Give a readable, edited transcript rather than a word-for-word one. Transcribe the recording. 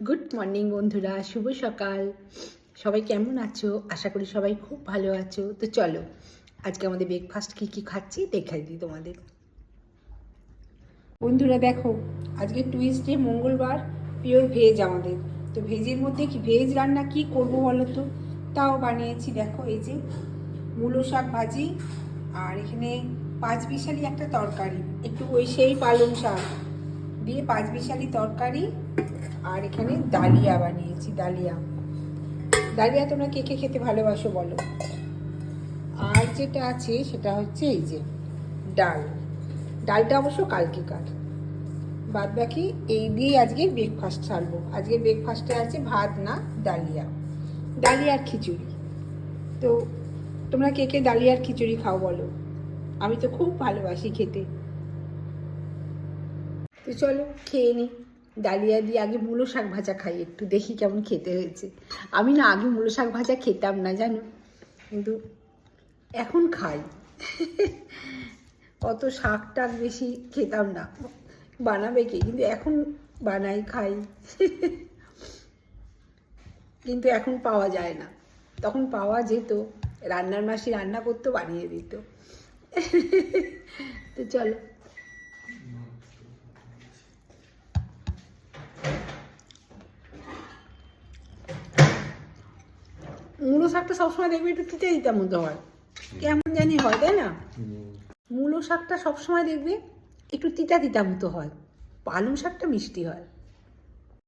Good morning বন্ধুরা, শুভ সকাল। সবাই কেমন আছো? আশা করি সবাই খুব ভালো আছো। তো চলো আজকে আমাদের ব্রেকফাস্ট কী খাচ্ছি দেখাই দিই তোমাদের। বন্ধুরা দেখো, আজকে টুইসডে, মঙ্গলবার, পিওর ভেজ আমাদের। তো ভেজের মধ্যে কি ভেজ রান্না কি করবো বলো তো? তাও বানিয়েছি দেখো, এই যে মূলো শাক ভাজি, আর এখানে পাঁচমিশালি একটা তরকারি, একটু ওই সেই পালং শাক দিয়ে পাঁচমিশালি তরকারি, আর এখানে ডালিয়া বানিয়েছি। ডালিয়া ডালিয়া তোমরা কে কে খেতে ভালোবাসো বলো? আর যেটা আছে সেটা হচ্ছে এই যে ডালটা অবশ্য কালকেকার। বাদ বাকি এই দিয়ে আজকে ব্রেকফাস্ট ছাড়বো। আজকে ব্রেকফাস্টে আছে ভাত না ডালিয়ার খিচুড়ি। তো তোমরা কে কে ডালিয়ার খিচুড়ি খাও বলো? আমি তো খুব ভালোবাসি খেতে। তো চলো খেয়ে নিই। ডালিয়া দিয়ে আগে মূলো শাক ভাজা খাই, একটু দেখি কেমন খেতে হয়েছে। আমি না আগে মূলো শাক ভাজা খেতাম না জানো, কিন্তু এখন খাই। অত শাক টাক বেশি খেতাম না, বানাবে কে, কিন্তু এখন বানাই খাই। কিন্তু এখন পাওয়া যায় না, তখন পাওয়া যেত, রান্নার মাসি রান্না করতো, বানিয়ে দিত। তো চলো মূলো শাকটা সবসময় দেখবে একটু তিতে দিতাম মতো হয়, কেমন জানি হয়, তাই না? মূলো শাকটা সবসময় দেখবে একটু তিতা তিতা মতো হয়, পালং শাকটা মিষ্টি হয়।